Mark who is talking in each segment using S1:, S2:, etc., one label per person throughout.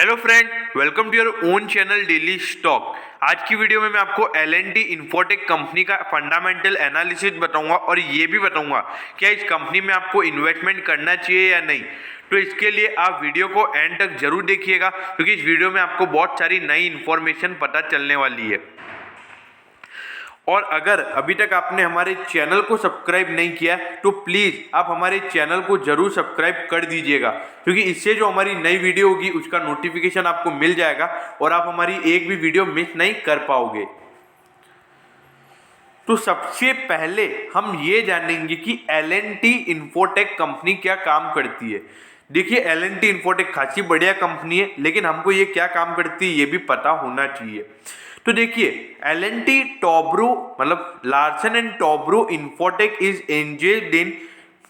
S1: Hello friend, welcome to your own channel daily stock. आज की video में मैं आपको L&T इन्फोटेक कंपनी का फंडामेंटल एनालिसिस बताऊंगा और ये भी बताऊंगा क्या इस कंपनी में आपको इन्वेस्टमेंट करना चाहिए या नहीं। तो इसके लिए आप वीडियो को एंड तक जरूर देखिएगा क्योंकि इस वीडियो में आपको बहुत सारी नई इन्फॉर्मेशन पता चलने वाली है। और अगर अभी तक आपने हमारे चैनल को सब्सक्राइब नहीं किया तो प्लीज़ आप हमारे चैनल को जरूर सब्सक्राइब कर दीजिएगा क्योंकि इससे जो हमारी नई वीडियो होगी उसका नोटिफिकेशन आपको मिल जाएगा और आप हमारी एक भी वीडियो मिस नहीं कर पाओगे। तो सबसे पहले हम ये जानेंगे कि L&T इन्फोटेक कंपनी क्या काम करती है। देखिए, L&T इन्फोटेक खासी बढ़िया कंपनी है, लेकिन हमको ये क्या काम करती है ये भी पता होना चाहिए। तो देखिए, L&T टोब्रो मतलब Larsen and Toubro infotech is engaged in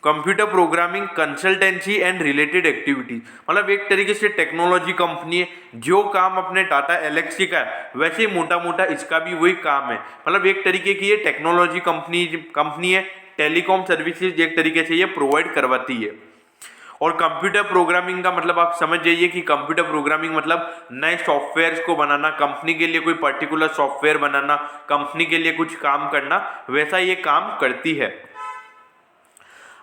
S1: computer programming consultancy and related activities. मतलब एक तरीके से टेक्नोलॉजी कंपनी है। जो काम अपने टाटा एलेक्सी का है वैसे ही मोटा मोटा इसका भी वही काम है। मतलब एक तरीके की ये टेक्नोलॉजी कंपनी है। टेलीकॉम सर्विसेज एक तरीके से ये प्रोवाइड करवाती है। और कंप्यूटर प्रोग्रामिंग का मतलब आप समझ जाइए कि कंप्यूटर प्रोग्रामिंग मतलब नए सॉफ्टवेयर्स को बनाना, कंपनी के लिए कोई पर्टिकुलर सॉफ्टवेयर बनाना, कंपनी के लिए कुछ काम करना, वैसा ये काम करती है।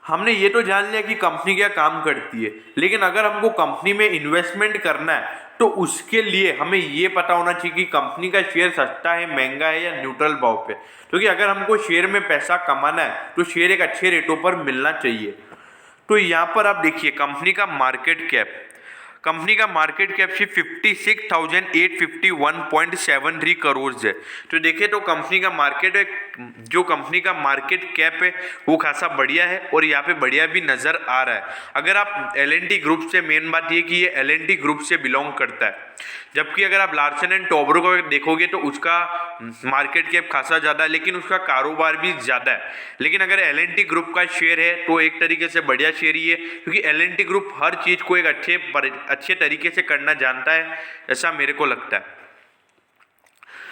S1: हमने ये तो जान लिया कि कंपनी क्या काम करती है, लेकिन अगर हमको कंपनी में इन्वेस्टमेंट करना है तो उसके लिए हमें ये पता होना चाहिए कि कंपनी का शेयर सस्ता है, महंगा है या न्यूट्रल भाव पे। क्योंकि अगर हमको शेयर में पैसा कमाना है तो शेयर एक अच्छे रेटों पर मिलना चाहिए। तो यहाँ पर आप देखिए कंपनी का मार्केट कैप सिर्फ 56,851.73 करोड़ है। तो देखिए तो कंपनी का मार्केट कैप है वो खासा बढ़िया है और यहाँ पे बढ़िया भी नजर आ रहा है। अगर आप L&T ग्रुप से, मेन बात ये कि ये L&T ग्रुप से बिलोंग करता है, जबकि अगर आप लार्सन एंड टोब्रो को देखोगे तो उसका मार्केट कैप खासा ज़्यादा है लेकिन उसका कारोबार भी ज़्यादा है। लेकिन अगर L&T ग्रुप का शेयर है तो एक तरीके से बढ़िया शेयर ही है क्योंकि L&T ग्रुप हर चीज़ को एक अच्छे तरीके से करना जानता है, ऐसा मेरे को लगता है।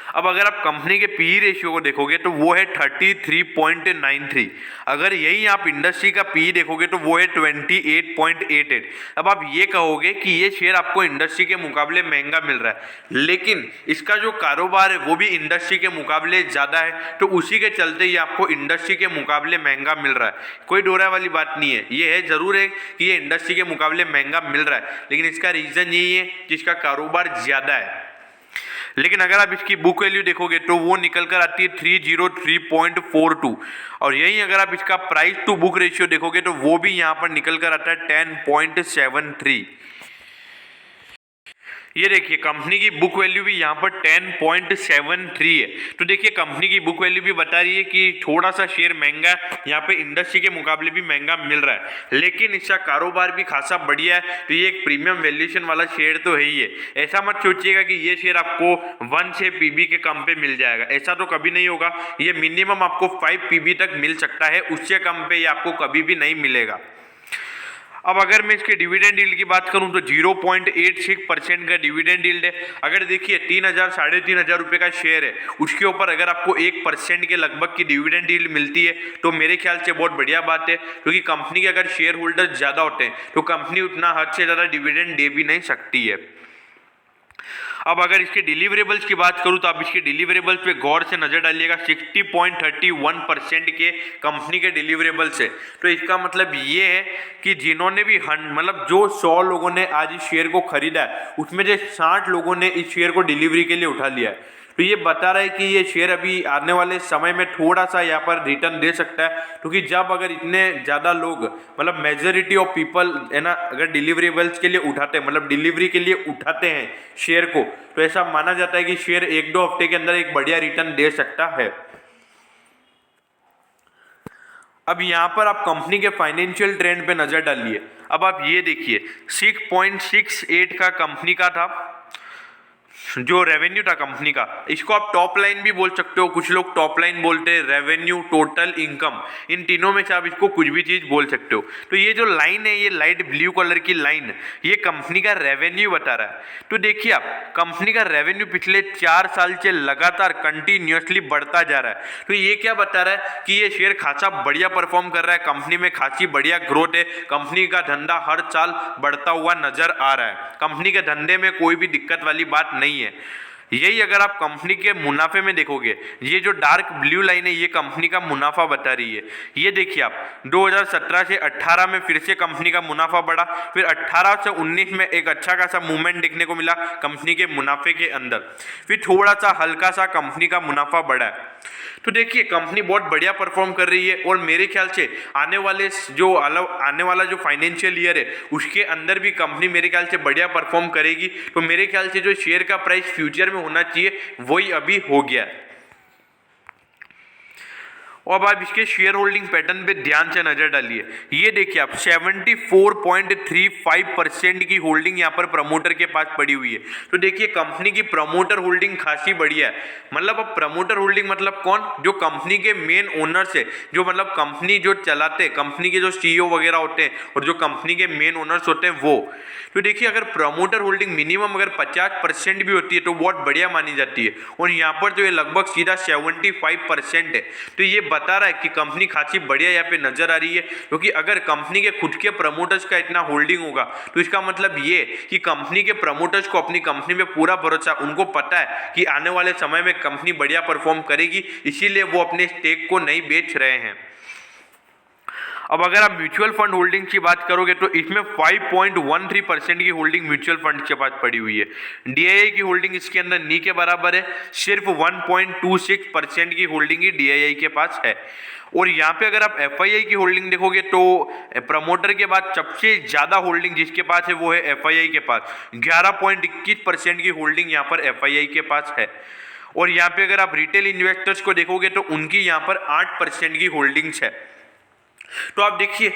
S1: अब अगर आप कंपनी के पी रेशियो को देखोगे तो वो है 33.93। अगर यही आप इंडस्ट्री का पी देखोगे तो वो है 28.88। अब आप ये कहोगे कि ये शेयर आपको इंडस्ट्री के मुकाबले महंगा मिल रहा है, लेकिन इसका जो कारोबार है वो भी इंडस्ट्री के मुकाबले ज़्यादा है, तो उसी के चलते ये आपको इंडस्ट्री के मुकाबले महंगा मिल रहा है। कोई डोरा वाली बात नहीं है, ये है ज़रूर है कि ये इंडस्ट्री के मुकाबले महंगा मिल रहा है, लेकिन इसका रीज़न यही है कि इसका कारोबार ज़्यादा है। लेकिन अगर आप इसकी बुक वैल्यू देखोगे तो वो निकल कर आती है 303.42 और यही अगर आप इसका प्राइस टू बुक रेशियो देखोगे तो वो भी यहाँ पर निकल कर आता है 10.73। ये देखिए कंपनी की बुक वैल्यू भी यहाँ पर 10.73 है। तो देखिए कंपनी की बुक वैल्यू भी बता रही है कि थोड़ा सा शेयर महंगा है, यहाँ पे इंडस्ट्री के मुकाबले भी महंगा मिल रहा है, लेकिन इसका कारोबार भी खासा बढ़िया है, तो ये एक प्रीमियम वैल्यूएशन वाला शेयर तो है ही है। ऐसा मत सोचिएगा कि ये शेयर आपको 1 से पीबी के कम पे मिल जाएगा, ऐसा तो कभी नहीं होगा। ये मिनिमम आपको 5 पीबी तक मिल सकता है, उससे कम पे ये आपको कभी भी नहीं मिलेगा। अब अगर मैं इसके डिविडेंड यील्ड की बात करूं तो 0.86% का डिविडेंड यील्ड है। अगर देखिए 3,000 साढ़े 3,000 रुपये का शेयर है, उसके ऊपर अगर आपको 1% के लगभग की डिविडेंड यील्ड मिलती है तो मेरे ख्याल से बहुत बढ़िया बात है, क्योंकि कंपनी के अगर शेयर होल्डर ज़्यादा होते हैं तो कंपनी उतना हद से ज़्यादा डिविडेंड दे भी नहीं सकती है। अब अगर इसके डिलीवरेबल्स की बात करूं तो आप इसके डिलीवरेबल्स पे गौर से नजर डालिएगा। 60.31% के कंपनी के डिलीवरेबल्स है, तो इसका मतलब ये है कि जिन्होंने भी मतलब जो 100 लोगों ने आज इस शेयर को खरीदा है उसमें से 60 लोगों ने इस शेयर को डिलीवरी के लिए उठा लिया है। तो ये बता रहा है कि ये शेयर अभी आने वाले समय में थोड़ा सा यहाँ पर रिटर्न दे सकता है, क्योंकि जब अगर इतने ज़्यादा लोग मतलब मेजॉरिटी ऑफ पीपल है ना, अगर डिलीवरेबल्स के लिए उठाते हैं, मतलब डिलीवरी के लिए उठाते हैं शेयर को, तो ऐसा माना जाता है कि शेयर 1-2 हफ्ते के अंदर एक बढ़िया रिटर्न दे सकता है। अब यहाँ पर आप कंपनी के फाइनेंशियल ट्रेंड पे नजर डालिए। अब आप ये देखिए 6.68 का कंपनी का था जो रेवेन्यू था कंपनी का, इसको आप टॉप लाइन भी बोल सकते हो, कुछ लोग टॉप लाइन बोलते हैं, रेवेन्यू, टोटल इनकम, इन तीनों में से आप इसको कुछ भी चीज बोल सकते हो। तो ये जो लाइन है, ये लाइट ब्लू कलर की लाइन, ये कंपनी का रेवेन्यू बता रहा है। तो देखिए आप, कंपनी का रेवेन्यू पिछले 4 साल से लगातार कंटिन्यूअसली बढ़ता जा रहा है। तो ये क्या बता रहा है कि ये शेयर खासा बढ़िया परफॉर्म कर रहा है, कंपनी में खासी बढ़िया ग्रोथ है, कंपनी का धंधा हर साल बढ़ता हुआ नजर आ रहा है, कंपनी के धंधे में कोई भी दिक्कत वाली बात नहीं है। यही अगर आप कंपनी के मुनाफे में देखोगे, ये जो डार्क ब्लू लाइन है, ये कंपनी का मुनाफा बता रही है। ये देखिए आप, 2017 से 18 में फिर से कंपनी का मुनाफा बढ़ा, फिर 18 से 19 में एक अच्छा खासा मूवमेंट देखने को मिला कंपनी के मुनाफे के अंदर, फिर थोड़ा सा हल्का सा कंपनी का मुनाफा बढ़ा है। तो देखिए कंपनी बहुत बढ़िया परफॉर्म कर रही है, और मेरे ख्याल से आने वाला जो फाइनेंशियल ईयर है उसके अंदर भी कंपनी मेरे ख्याल से बढ़िया परफॉर्म करेगी। तो मेरे ख्याल से जो शेयर का प्राइस फ्यूचर में होना चाहिए वही अभी हो गया है। और अब आप इसके शेयर होल्डिंग पैटर्न पे ध्यान से नजर डालिए। ये देखिए आप, 74.35% की होल्डिंग यहाँ पर प्रमोटर के पास पड़ी हुई है। तो देखिए कंपनी की प्रमोटर होल्डिंग खासी बढ़िया है। मतलब अब प्रमोटर होल्डिंग मतलब कौन, जो कंपनी के मेन ओनर्स है, जो मतलब कंपनी जो चलाते, कंपनी के जो सीईओ वगैरह होते हैं और जो कंपनी के मेन ओनर्स होते हैं वो। तो देखिए अगर प्रमोटर होल्डिंग मिनिमम अगर 50% भी होती है तो बहुत बढ़िया मानी जाती है, और यहाँ पर जो ये लगभग सीधा 75% है। तो ये बता रहा है कि कंपनी खासी बढ़िया यहाँ पे नजर आ रही है, क्योंकि अगर कंपनी के खुद के प्रमोटर्स का इतना होल्डिंग होगा तो इसका मतलब ये कि कंपनी के प्रमोटर्स को अपनी कंपनी में पूरा भरोसा, उनको पता है कि आने वाले समय में कंपनी बढ़िया परफॉर्म करेगी, इसीलिए वो अपने स्टेक को नहीं बेच रहे हैं। अब अगर आप म्यूचुअल फंड होल्डिंग की बात करोगे तो इसमें 5.13% की होल्डिंग म्यूचुअल फंड के पास पड़ी हुई है। डीआईआई की होल्डिंग इसके अंदर नी के बराबर है, सिर्फ 1.26% की होल्डिंग ही डीआईआई के पास है। और यहाँ पे अगर आप एफआईआई की होल्डिंग देखोगे तो प्रमोटर के बाद सबसे ज्यादा होल्डिंग जिसके पास है वो है एफआईआई के पास, 11.21% की होल्डिंग यहाँ पर एफआईआई के पास है। और यहाँ पे अगर आप रिटेल इन्वेस्टर्स को देखोगे तो उनकी यहाँ पर 8% की होल्डिंग्स है। तो आप देखिए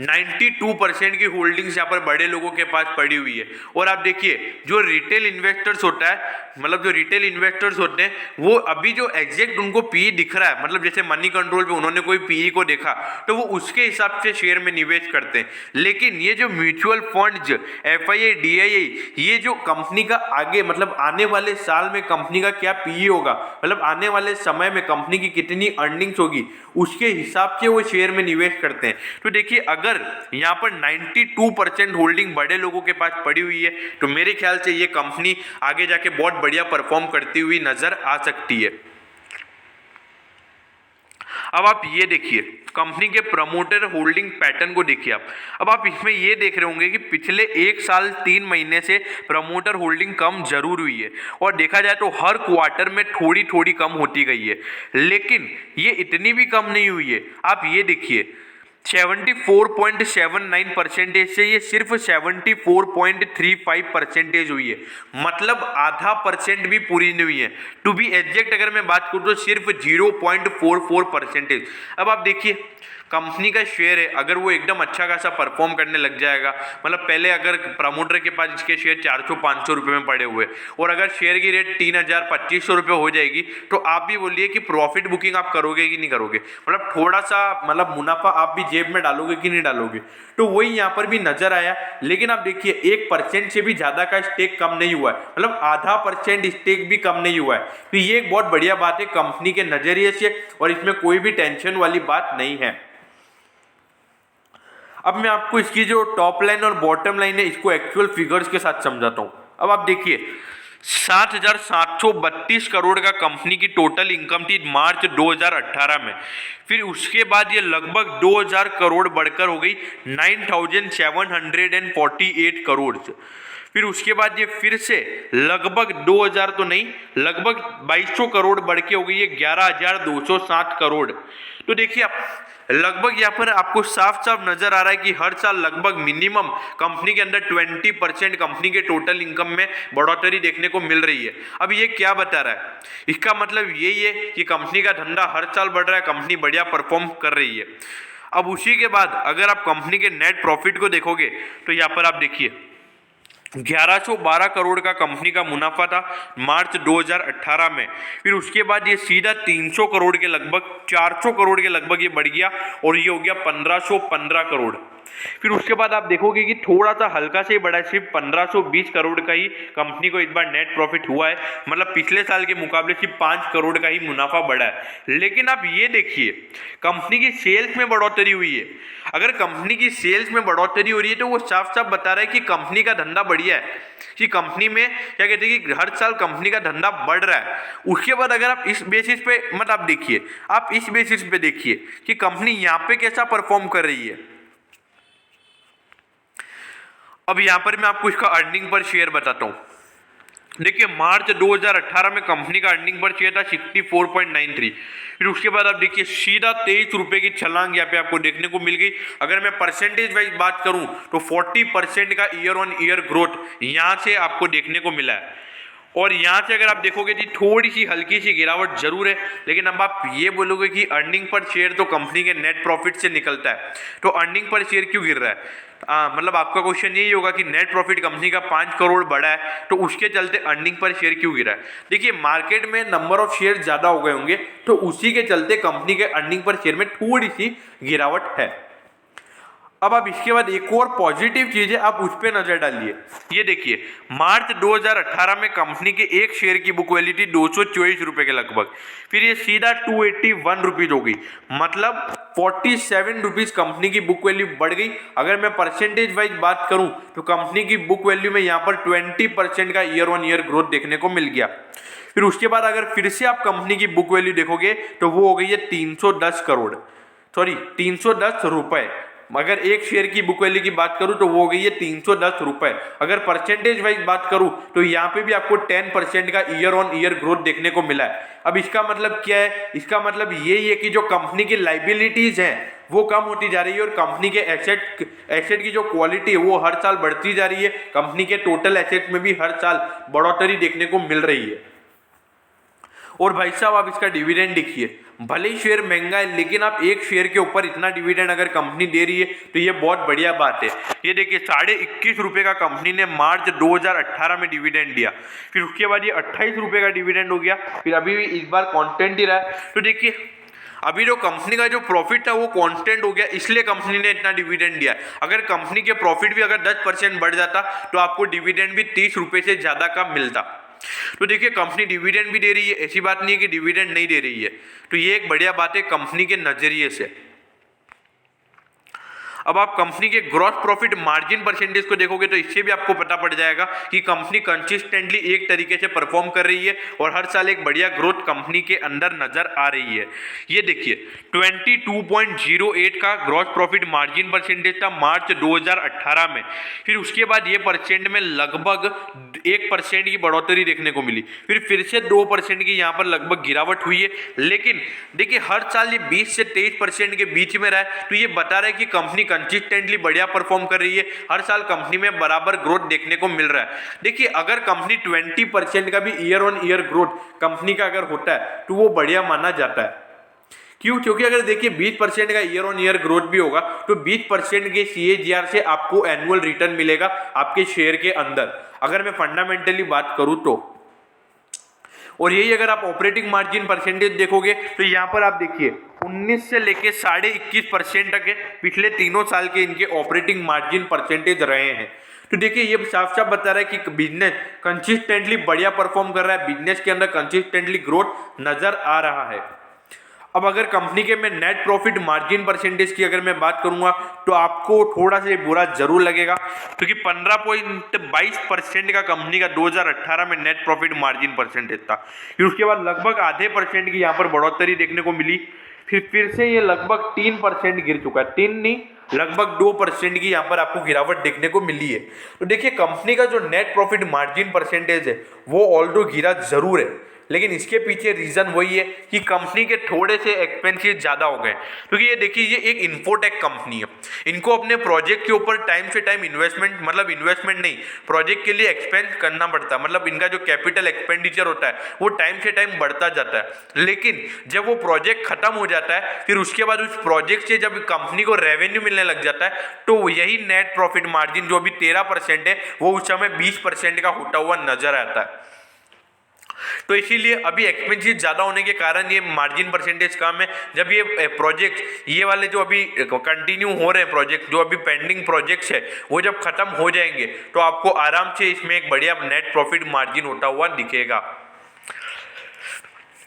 S1: 92% की होल्डिंग्स यहाँ पर बड़े लोगों के पास पड़ी हुई है। और आप देखिए जो रिटेल इन्वेस्टर्स होता है, मतलब जो रिटेल इन्वेस्टर्स होते हैं वो अभी जो एग्जैक्ट उनको पीई दिख रहा है, मतलब जैसे मनी कंट्रोल पे उन्होंने कोई पीई को देखा तो वो उसके हिसाब से शेयर में निवेश करते हैं। लेकिन ये जो म्यूचुअल फंड्स, एफआईआई, डीआईआई, ये जो कंपनी का आगे मतलब आने वाले साल में कंपनी का क्या पीई होगा, मतलब आने वाले समय में कंपनी की कितनी अर्निंग्स होगी, उसके हिसाब से वो शेयर में निवेश करते हैं। तो देखिए अगर यहाँ पर 92% होल्डिंग बड़े लोगों के पास पड़ी हुई है तो मेरे ख्याल से ये कंपनी आगे जाके बहुत बढ़िया परफॉर्म करती हुई नजर आ सकती है। अब आप ये देखिए कंपनी के प्रमोटर होल्डिंग पैटर्न को देखिए आप। अब आप इसमें ये देख रहे होंगे कि पिछले 1 साल 3 महीने से प्रमोटर होल्डिंग कम जरूर हुई है, और देखा जाए तो हर क्वार्टर में थोड़ी थोड़ी कम होती गई है, लेकिन ये इतनी भी कम नहीं हुई है। आप ये देखिए 74.79% से ये सिर्फ 74.35% हुई है, मतलब आधा परसेंट भी पूरी नहीं हुई है। टू बी एग्जैक्ट अगर मैं बात करूँ तो सिर्फ 0.44%। अब आप देखिए कंपनी का शेयर है, अगर वो एकदम अच्छा खासा परफॉर्म करने लग जाएगा, मतलब पहले अगर प्रमोटर के पास इसके शेयर 400-500 रुपये में पड़े हुए, और अगर शेयर की रेट 3000-2500 रुपये हो जाएगी तो आप भी बोलिए कि प्रॉफिट बुकिंग आप करोगे कि नहीं करोगे, मतलब थोड़ा सा मतलब मुनाफा आप भी जेब में डालोगे कि नहीं डालोगे। तो वही यहाँ पर भी नजर आया। लेकिन आप देखिए 1% से भी ज्यादा का स्टेक कम नहीं हुआ है, मतलब आधा परसेंट स्टेक भी कम नहीं हुआ है। तो ये एक बहुत बढ़िया बात है कंपनी के नजरिए से, और इसमें कोई भी टेंशन वाली बात नहीं है। अब मैं आपको इसकी जो टॉप लाइन और बॉटम लाइन है इसको एक्चुअल फिगर्स के साथ समझाता हूं। अब आप देखिए 7,732 करोड़ का कंपनी की टोटल इनकम थी मार्च 2018 में, फिर उसके बाद ये लगभग 2000 करोड़ बढ़कर हो गई 9,748 करोड़। फिर उसके बाद ये फिर से लगभग 2000 तो नहीं, लगभग 2200 करोड़ बढ़ के हो गई है 11,207 करोड़। तो देखिए आप लगभग यहाँ पर आपको साफ साफ नजर आ रहा है कि हर साल लगभग मिनिमम कंपनी के अंदर 20% कंपनी के टोटल इनकम में बढ़ोतरी देखने को मिल रही है। अब ये क्या बता रहा है, इसका मतलब यही है कि कंपनी का धंधा हर साल बढ़ रहा है, कंपनी बढ़िया परफॉर्म कर रही है। अब उसी के बाद अगर आप कंपनी के नेट प्रॉफिट को देखोगे तो यहाँ पर आप देखिए 1112 करोड़ का कंपनी का मुनाफा था मार्च 2018 में। फिर उसके बाद ये सीधा 300 करोड़ के लगभग 400 करोड़ के लगभग ये बढ़ गया और ये हो गया 1515 करोड़। फिर उसके बाद आप देखोगे कि थोड़ा सा हल्का से ही बढ़ा है, सिर्फ 1520 करोड़ का ही कंपनी को इस बार नेट प्रॉफिट हुआ है, मतलब पिछले साल के मुकाबले सिर्फ 5 करोड़ का ही मुनाफा बढ़ा है। लेकिन आप ये देखिए कंपनी की सेल्स में बढ़ोतरी हुई है। अगर कंपनी की सेल्स में बढ़ोतरी हो रही है तो वो साफ साफ बता रहा है कि कंपनी का धंधा बढ़िया है, कि कंपनी में क्या कहते हैं कि हर साल कंपनी का धंधा बढ़ रहा है। उसके बाद अगर आप इस बेसिस पे मत आप देखिए, आप इस बेसिस पे देखिए कि कंपनी यहाँ पे कैसा परफॉर्म कर रही है। अब यहां पर मैं आपको इसका अर्निंग पर शेयर बताता हूं। देखिए मार्च 2018 में कंपनी का अर्निंग पर शेयर था 64.93। फिर उसके बाद आप देखिए सीधा 23 रुपए की छलांग यहाँ पे आपको देखने को मिल गई। अगर मैं परसेंटेज वाइज बात करूं तो 40% का ईयर ऑन ईयर ग्रोथ यहां से आपको देखने को मिला है। और यहाँ से अगर आप देखोगे कि थोड़ी सी हल्की सी गिरावट जरूर है, लेकिन अब आप ये बोलोगे कि अर्निंग पर शेयर तो कंपनी के नेट प्रॉफिट से निकलता है, तो अर्निंग पर शेयर क्यों गिर रहा है? मतलब आपका क्वेश्चन यही होगा कि नेट प्रॉफिट कंपनी का 5 करोड़ बढ़ा है तो उसके चलते अर्निंग पर शेयर क्यों गिरा है। देखिए मार्केट में नंबर ऑफ शेयर ज्यादा हो गए होंगे तो उसी के चलते कंपनी के अर्निंग पर शेयर में थोड़ी सी गिरावट है। अब आप इसके बाद एक और पॉजिटिव चीज है, आप उस पर नजर डालिए। ये देखिए मार्च 2018 में कंपनी के एक शेयर की बुक वैल्यू थी 224 रुपए के लगभग, फिर ये सीधा 281 रुपीज हो गई, मतलब 47 रुपीज कंपनी की बुक वैल्यू बढ़ गई। अगर मैं परसेंटेज वाइज बात करूं तो कंपनी की बुक वैल्यू में यहाँ पर 20% का ईयर ऑन ईयर ग्रोथ देखने को मिल गया। फिर उसके बाद अगर फिर से आप कंपनी की बुक वैल्यू देखोगे तो वो हो गई है 310 करोड़, सॉरी 310 रुपए। अगर एक शेयर की बुक वैल्यू की बात करूं तो वो हो गई है 310 रुपए। अगर परसेंटेज वाइज बात करूं तो यहाँ पे भी आपको 10% का ईयर ऑन ईयर ग्रोथ देखने को मिला है। अब इसका मतलब क्या है? इसका मतलब यही है कि जो कंपनी की लाइबिलिटीज हैं वो कम होती जा रही है और कंपनी के एसेट की जो क्वालिटी है वो हर साल बढ़ती जा रही है। कंपनी के टोटल एसेट में भी हर साल बढ़ोतरी देखने को मिल रही है। और भाई साहब आप इसका डिविडेंड देखिए, भले ही शेयर महंगा है लेकिन आप एक शेयर के ऊपर इतना डिविडेंड अगर कंपनी दे रही है तो ये बहुत बढ़िया बात है। ये देखिए 21.5 रुपए का कंपनी ने मार्च 2018 में डिविडेंड दिया, फिर उसके बाद ये 28 रुपए का डिविडेंड हो गया, फिर अभी भी इस बार कांस्टेंट ही रहा है। तो देखिए अभी जो कंपनी का जो प्रॉफिट था वो कांस्टेंट हो गया, इसलिए कंपनी ने इतना डिविडेंड दिया। अगर कंपनी के प्रॉफिट भी अगर 10% बढ़ जाता तो आपको डिविडेंड भी 30 रुपए से ज्यादा का मिलता। तो देखिए कंपनी डिविडेंड भी दे रही है, ऐसी बात नहीं है कि डिविडेंड नहीं दे रही है, तो ये एक बढ़िया बात है कंपनी के नजरिए से। अब आप कंपनी के ग्रॉस प्रॉफिट मार्जिन परसेंटेज को देखोगे तो इससे भी आपको पता पड़ जाएगा कि कंपनी कंसिस्टेंटली एक तरीके से परफॉर्म कर रही है और हर साल एक बढ़िया ग्रोथ कंपनी के अंदर नजर आ रही है। ये देखिए 22.08 का ग्रॉस प्रॉफिट मार्जिन परसेंटेज था मार्च 2018 में, फिर उसके बाद ये परसेंट में लगभग 1% की बढ़ोतरी देखने को मिली, फिर से 2% की यहाँ पर लगभग गिरावट हुई है। लेकिन देखिए हर साल ये 20 से 23% के बीच में रहा है, तो ये बता रहा है कि कंपनी कंसिस्टेंटली बढ़िया परफॉर्म कर रही है, हर साल कंपनी में बराबर ग्रोथ देखने को मिल रहा है। देखिए अगर कंपनी 20% का भी year on year growth company का अगर होता है तो वो बढ़िया माना जाता है। क्यों? क्योंकि अगर देखिए 20% का ईयर ऑन ईयर ग्रोथ भी होगा तो 20% के CAGR से आपको एनुअल रिटर्न मिलेगा आपके शेयर के अंदर, अगर मैं फंडामेंटली बात करूं तो। और यही अगर आप ऑपरेटिंग मार्जिन परसेंटेज देखोगे तो यहाँ पर आप देखिए 19 से लेके 21.5% तक है, पिछले तीनों साल के इनके ऑपरेटिंग मार्जिन परसेंटेज रहे हैं। तो देखिए ये साफ साफ बता रहा है कि बिजनेस कंसिस्टेंटली बढ़िया परफॉर्म कर रहा है, बिजनेस के अंदर कंसिस्टेंटली ग्रोथ नजर आ रहा है। अब अगर कंपनी के में नेट प्रॉफिट मार्जिन परसेंटेज की अगर मैं बात करूंगा तो आपको थोड़ा सा बुरा जरूर लगेगा, क्योंकि 15.22% का कंपनी का 2018 में नेट प्रॉफिट मार्जिन परसेंटेज था, फिर उसके बाद लगभग आधे % की यहाँ पर बढ़ोतरी देखने को मिली, फिर से ये लगभग 3% गिर चुका है, 3 नहीं लगभग 2% की यहाँ पर आपको गिरावट देखने को मिली है। तो देखिए कंपनी का जो नेट प्रॉफिट मार्जिन परसेंटेज है वो ऑल्दो गिरा जरूर है, लेकिन इसके पीछे रीजन वही है कि कंपनी के थोड़े से एक्सपेंसेस ज्यादा हो गए, क्योंकि ये देखिए ये एक इन्फोटेक कंपनी है, इनको अपने प्रोजेक्ट के ऊपर टाइम से टाइम इन्वेस्टमेंट, मतलब इन्वेस्टमेंट नहीं, प्रोजेक्ट के लिए एक्सपेंस करना पड़ता है, मतलब इनका जो कैपिटल एक्सपेंडिचर होता है वो टाइम से टाइम बढ़ता जाता है। लेकिन जब वो प्रोजेक्ट खत्म हो जाता है फिर उसके बाद उस प्रोजेक्ट से जब कंपनी को रेवेन्यू मिलने लग जाता है तो यही नेट प्रॉफिट मार्जिन जो अभी 13% है वो उस समय 20% का होता हुआ नजर आता है। तो इसीलिए अभी एक्सपेंसेस ज्यादा होने के कारण ये मार्जिन परसेंटेज कम है। जब ये प्रोजेक्ट ये वाले जो अभी कंटिन्यू हो रहे हैं प्रोजेक्ट, जो अभी पेंडिंग प्रोजेक्ट्स है वो जब खत्म हो जाएंगे तो आपको आराम से इसमें एक बढ़िया नेट प्रॉफिट मार्जिन होता हुआ दिखेगा।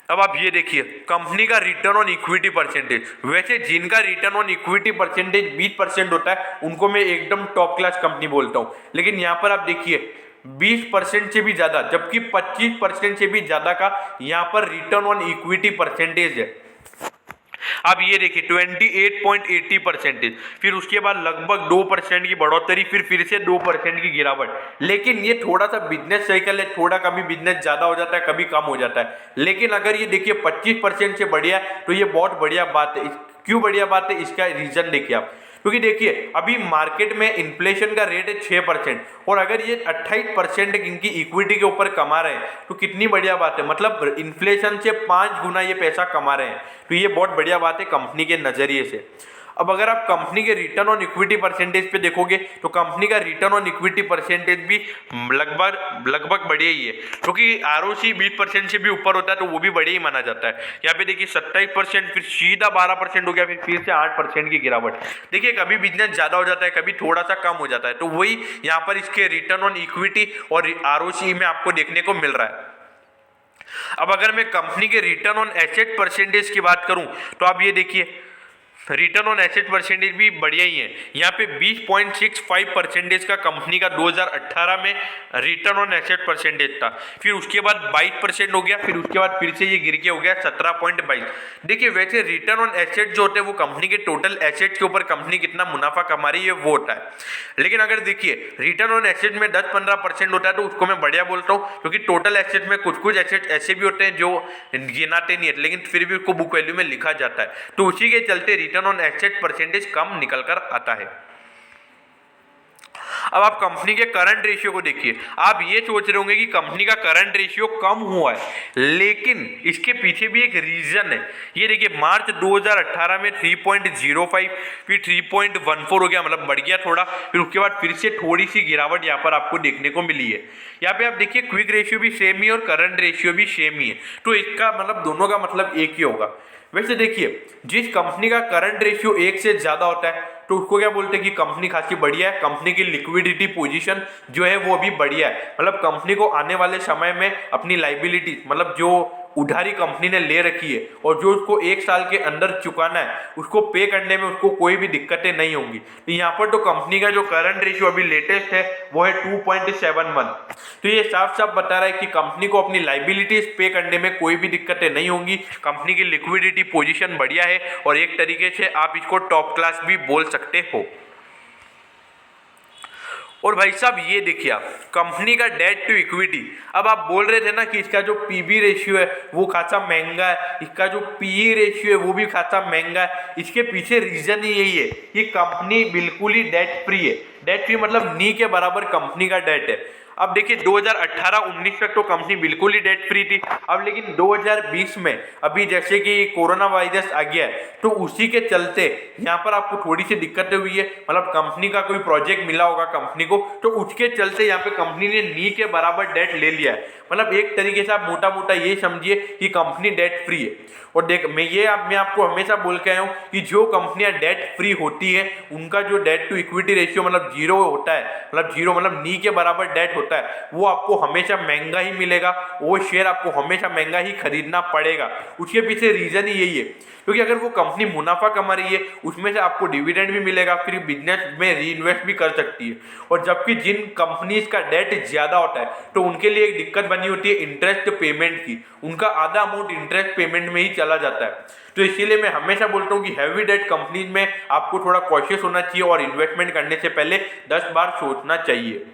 S1: अब आप ये देखिए कंपनी का रिटर्न ऑन इक्विटी परसेंटेज, वैसे जिनका रिटर्न ऑन इक्विटी परसेंटेज 20% होता है उनको मैं एकदम टॉप क्लास कंपनी बोलता हूं, लेकिन यहां पर आप देखिए 20% से भी ज्यादा, जबकि 25% से भी ज्यादा का यहां पर रिटर्न ऑन इक्विटी परसेंटेज है। अब ये देखिए 28.80%, फिर उसके बाद लगभग 2% की बढ़ोतरी, फिर से 2% की गिरावट। लेकिन ये थोड़ा सा बिजनेस साइकिल है, थोड़ा कभी बिजनेस ज्यादा हो जाता है कभी कम हो जाता है, लेकिन अगर ये देखिए 25% से बढ़िया तो ये बहुत बढ़िया बात है। क्यों बढ़िया बात है, इसका रीजन देखिए आप, क्योंकि देखिए अभी मार्केट में इन्फ्लेशन का रेट है 6% और अगर ये 28% इनकी इक्विटी के ऊपर कमा रहे हैं तो कितनी बढ़िया बात है, मतलब इन्फ्लेशन से 5 गुना ये पैसा कमा रहे हैं, तो ये बहुत बढ़िया बात है कंपनी के नजरिए से। अब अगर आप कंपनी के रिटर्न ऑन इक्विटी परसेंटेज पे देखोगे तो कंपनी का रिटर्न ऑन इक्विटी परसेंटेज भी लगभग बढ़िया ही है, क्योंकि आरओसी 20% से भी ऊपर होता है तो वो भी बढ़िया ही माना जाता है। यहाँ पे देखिए 27%, फिर सीधा 12% हो गया, फिर से 8% की गिरावट। देखिए कभी बिजनेस ज्यादा हो जाता है कभी थोड़ा सा कम हो जाता है, तो वही यहाँ पर इसके रिटर्न ऑन इक्विटी और आरओसी में आपको देखने को मिल रहा है। अब अगर मैं कंपनी के रिटर्न ऑन एसेट परसेंटेज की बात करूं तो आप ये देखिए रिटर्न ऑन एसेट परसेंटेज भी बढ़िया ही है। यहाँ पे 20.65% का कंपनी का 2018 में रिटर्न ऑन एसेट परसेंटेज था, फिर उसके बाद 22% हो गया, फिर उसके बाद फिर से ये गिर के हो गया 17.22। देखिए वैसे रिटर्न ऑन एसेट जो होते हैं वो कंपनी के टोटल एसेट के ऊपर कंपनी कितना मुनाफा कमा रही है वो होता है, लेकिन अगर देखिए रिटर्न ऑन एसेट में 10-15% होता है तो उसको मैं बढ़िया बोलता हूँ, क्योंकि टोटल एसेट में कुछ एसेट ऐसे भी होते हैं जो गिनाते नहीं है लेकिन फिर भी उसको बुक वैल्यू में लिखा जाता है, तो उसी के चलते रिटर्न ऑन एसेट परसेंटेज कम निकल कर आता है। अब आप कंपनी के करंट रेशियो को देखिए, आप ये सोच रहे होंगे कि कंपनी का करंट रेशियो कम हुआ है, लेकिन इसके पीछे भी एक रीजन है। ये देखिए मार्च 2018 में 3.05, फिर 3.14 हो गया, मतलब बढ़ गया थोड़ा, फिर उसके बाद फिर से थोड़ी सी गिरावट यहाँ पर आपको देखने को मिली है। यहाँ पे आप देखिए क्विक रेशियो भी सेम ही और करंट रेशियो भी सेम ही है, तो इसका मतलब दोनों का मतलब एक ही होगा। वैसे देखिए जिस कंपनी का करंट रेशियो 1 से ज्यादा होता है तो उसको क्या बोलते हैं कि कंपनी खासी बढ़िया है, कंपनी की लिक्विडिटी पोजीशन जो है वो भी बढ़िया है, मतलब कंपनी को आने वाले समय में अपनी लाइबिलिटी, मतलब जो उधारी कंपनी ने ले रखी है और जो उसको 1 साल के अंदर चुकाना है उसको पे करने में उसको कोई भी दिक्कतें नहीं होंगी। तो यहाँ पर तो कंपनी का जो करंट रेशियो अभी लेटेस्ट है वो है 2.71। तो ये साफ साफ बता रहा है कि कंपनी को अपनी लाइबिलिटीज पे करने में कोई भी दिक्कतें नहीं होंगी, कंपनी की लिक्विडिटी पोजीशन बढ़िया है और एक तरीके से आप इसको टॉप क्लास भी बोल सकते हो। और भाई साहब ये देखिए आप कंपनी का डेट टू इक्विटी, अब आप बोल रहे थे ना कि इसका जो पीबी रेशियो है वो खासा महंगा है, इसका जो पीई रेशियो है वो भी खासा महंगा है, इसके पीछे रीजन ही यही है कि कंपनी बिल्कुल ही डेट फ्री है। डेट फ्री मतलब नी के बराबर कंपनी का डेट है। अब देखिए 2018-19 तक तो कंपनी बिल्कुल ही डेट फ्री थी, अब लेकिन 2020 में अभी जैसे कि कोरोना वायरस आ गया है तो उसी के चलते यहाँ पर आपको थोड़ी सी दिक्कतें हुई है, मतलब कंपनी का कोई प्रोजेक्ट मिला होगा कंपनी को तो उसके चलते यहाँ पे कंपनी ने नी के बराबर डेट ले लिया है। मतलब एक तरीके से आप मोटा मोटा ये समझिए कि कंपनी डेट फ्री है। और देख मैं आपको हमेशा बोल के आया हूँ कि जो कंपनियां डेट फ्री होती है उनका जो डेट टू इक्विटी रेशियो मतलब जीरो होता है, मतलब जीरो मतलब नी के बराबर डेट होता है, वो आपको हमेशा महंगा ही मिलेगा, वो शेयर आपको हमेशा महंगा ही खरीदना पड़ेगा। उसके पीछे रीजन ही यही है, क्योंकि अगर वो कंपनी मुनाफा कमा रही है उसमें से आपको डिविडेंड भी मिलेगा, फिर बिजनेस में री इन्वेस्ट भी कर सकती है। और जबकि जिन कंपनीज का डेट ज्यादा होता है तो उनके लिए एक दिक्कत बनी होती है इंटरेस्ट पेमेंट की, उनका आधा अमाउंट इंटरेस्ट पेमेंट में ही चला जाता है। तो इसीलिए मैं हमेशा बोलता हूँ कि हैवी डेट कंपनीज में आपको थोड़ा कॉशियस होना चाहिए और इन्वेस्टमेंट करने से पहले 10 बार सोचना चाहिए।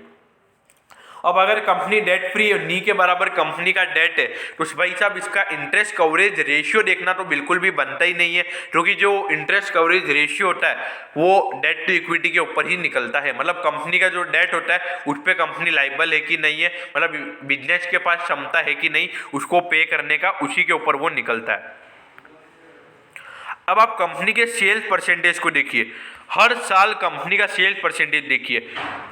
S1: अब अगर कंपनी डेट फ्री है, नी के बराबर कंपनी का डेट है, तो भाई साहब इसका इंटरेस्ट कवरेज रेशियो देखना तो बिल्कुल भी बनता ही नहीं है, क्योंकि जो इंटरेस्ट कवरेज रेशियो होता है वो डेट टू इक्विटी के ऊपर ही निकलता है। मतलब कंपनी का जो डेट होता है उस पर कंपनी लाइबल है कि नहीं है, मतलब बिजनेस के पास क्षमता है कि नहीं उसको पे करने का, उसी के ऊपर वो निकलता है। अब आप कंपनी के सेल्स परसेंटेज को देखिए, हर साल कंपनी का सेल्स परसेंटेज देखिए,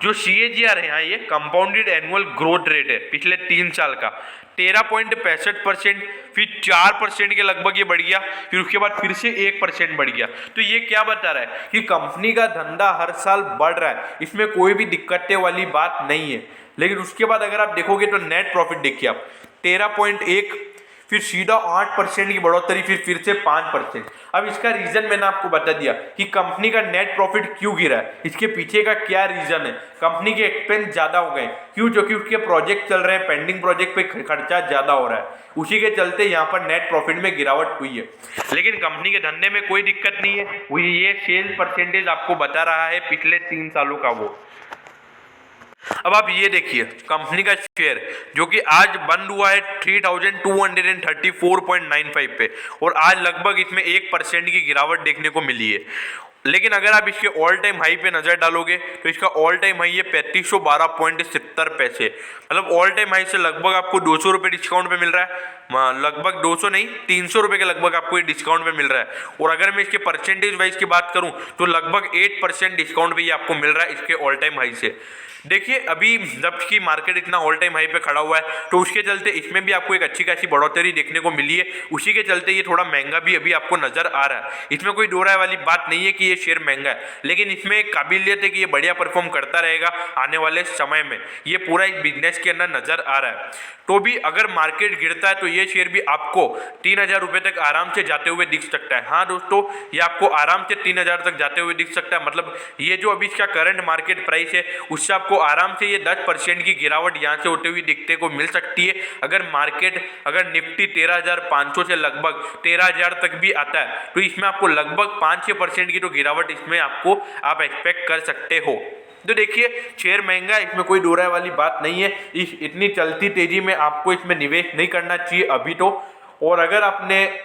S1: जो CAGR है यहाँ ये कंपाउंडेड एनुअल ग्रोथ रेट है पिछले 3 साल का 13.65%, फिर 4% के लगभग ये बढ़ गया, फिर उसके बाद फिर से 1% बढ़ गया। तो ये क्या बता रहा है कि कंपनी का धंधा हर साल बढ़ रहा है, इसमें कोई भी दिक्कतें वाली बात नहीं है। लेकिन उसके बाद अगर आप देखोगे तो नेट प्रॉफिट देखिए आप 13.1, फिर सीधा 8% की बढ़ोतरी, फिर से 5%। अब इसका रीजन मैंने आपको बता दिया कि कंपनी का नेट प्रॉफिट क्यों गिरा है, इसके पीछे का क्या रीजन है। कंपनी के एक्सपेंस ज्यादा हो गए, क्यों? क्योंकि उसके प्रोजेक्ट चल रहे हैं, पेंडिंग प्रोजेक्ट पे खर्चा ज्यादा हो रहा है, उसी के चलते यहाँ पर नेट प्रॉफिट में गिरावट हुई है। लेकिन कंपनी के धंधे में कोई दिक्कत नहीं है, वो ये सेल्स परसेंटेज आपको बता रहा है पिछले 3 सालों का वो। अब आप ये देखिए कंपनी का शेयर जो कि आज बंद हुआ है 3234.95 पे, और आज लगभग इसमें 1% की गिरावट देखने को मिली है। लेकिन अगर आप इसके ऑल टाइम हाई पे नजर डालोगे तो इसका ऑल टाइम हाई है 3512.70 पैसे, मतलब ऑल टाइम हाई से लगभग आपको 200 रुपये डिस्काउंट पे मिल रहा है, लगभग 200 नहीं 300 रुपये के लगभग आपको ये डिस्काउंट पे मिल रहा है। और अगर मैं इसके परसेंटेज वाइज की बात करूं तो लगभग 8% डिस्काउंट पे ये आपको मिल रहा है इसके ऑल टाइम हाई से। देखिए अभी जब की मार्केट इतना ऑल टाइम हाई पे खड़ा हुआ है तो उसके चलते इसमें भी आपको एक अच्छी खासी बढ़ोतरी देखने को मिली है, उसी के चलते ये थोड़ा महंगा भी अभी आपको नजर आ रहा है। इसमें कोई दो राय वाली बात नहीं है कि ये शेयर महंगा है, लेकिन इसमें एक काबिलियत है कि ये बढ़िया परफॉर्म करता रहेगा आने वाले समय में, ये पूरा एक बिजनेस के अंदर नजर आ रहा है। तो भी अगर मार्केट गिरता है तो ये शेयर भी आपको 3000 रुपये तक आराम से जाते हुए दिख सकता है। हाँ दोस्तों, ये आपको आराम से 3000 तक जाते हुए दिख सकता है, मतलब ये जो अभी इसका करंट मार्केट प्राइस है उससे आपको आराम से ये 10% की गिरावट यहाँ से होते हुए दिखने को मिल सकती है। अगर मार्केट अगर निफ्टी 13,500 से लगभग 13,000 तक भी आता है तो इसमें आपको लगभग 5-6% की तो गिरावट इसमें आपको आप एक्सपेक्ट कर सकते हो। तो देखिए शेयर महंगा है, इसमें कोई दो राय वाली बात नहीं है। इस इतनी चलती तेजी में आपको इसमें निवेश नहीं करना चाहिए अभी तो, और अगर आपने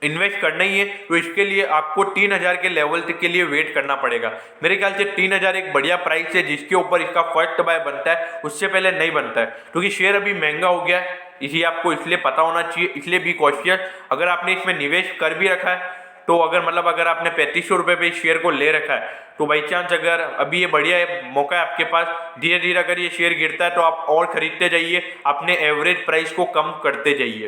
S1: इन्वेस्ट करना ही है तो इसके लिए आपको 3000 के लेवल तक के लिए वेट करना पड़ेगा। मेरे ख्याल से 3000 एक बढ़िया प्राइस है जिसके ऊपर इसका फर्स्ट बाय बनता है, उससे पहले नहीं बनता है, क्योंकि शेयर अभी महंगा हो गया है। इसी आपको इसलिए पता होना चाहिए, इसलिए भी कॉशियस। अगर आपने इसमें निवेश कर भी रखा है तो अगर मतलब अगर आपने 3500 रुपये पे इस शेयर को ले रखा है तो बाई चांस अगर अभी ये बढ़िया मौका है आपके पास, धीरे धीरे अगर ये शेयर गिरता है तो आप और खरीदते जाइए, अपने एवरेज प्राइस को कम करते जाइए।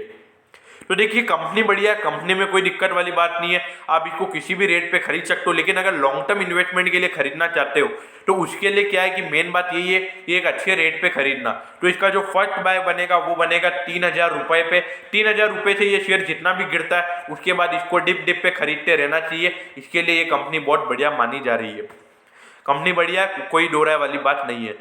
S1: तो देखिए कंपनी बढ़िया है, कंपनी में कोई दिक्कत वाली बात नहीं है, आप इसको किसी भी रेट पे खरीद सकते हो। लेकिन अगर लॉन्ग टर्म इन्वेस्टमेंट के लिए खरीदना चाहते हो तो उसके लिए क्या है कि मेन बात यही है कि एक अच्छे रेट पे खरीदना। तो इसका जो फर्स्ट बाय बनेगा वो बनेगा 3000 रुपये पे। 3000 रुपये से ये शेयर जितना भी गिरता है उसके बाद इसको डिप पे खरीदते रहना चाहिए। इसके लिए ये कंपनी बहुत बढ़िया मानी जा रही है, कंपनी बढ़िया है, कोई दो राय वाली बात नहीं है।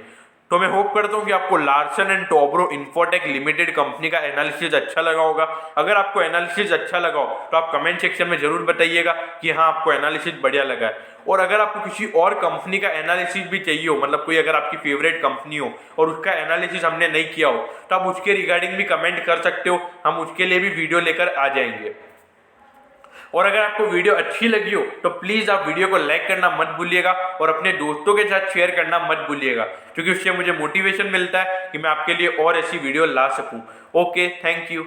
S1: तो मैं होप करता हूँ कि आपको Larsen and Toubro infotech limited company का एनालिसिस अच्छा लगा होगा। अगर आपको एनालिसिस अच्छा लगा हो तो आप कमेंट सेक्शन में जरूर बताइएगा कि हाँ आपको एनालिसिस बढ़िया लगा है। और अगर आपको किसी और कंपनी का एनालिसिस भी चाहिए हो, मतलब कोई अगर आपकी फेवरेट कंपनी हो और उसका एनालिसिस हमने नहीं किया हो तो आप उसके रिगार्डिंग भी कमेंट कर सकते हो, हम उसके लिए भी वीडियो लेकर आ जाएंगे। और अगर आपको वीडियो अच्छी लगी हो तो प्लीज़ आप वीडियो को लाइक करना मत भूलिएगा और अपने दोस्तों के साथ शेयर करना मत भूलिएगा, क्योंकि उससे मुझे मोटिवेशन मिलता है कि मैं आपके लिए और ऐसी वीडियो ला सकूं। Okay, thank you.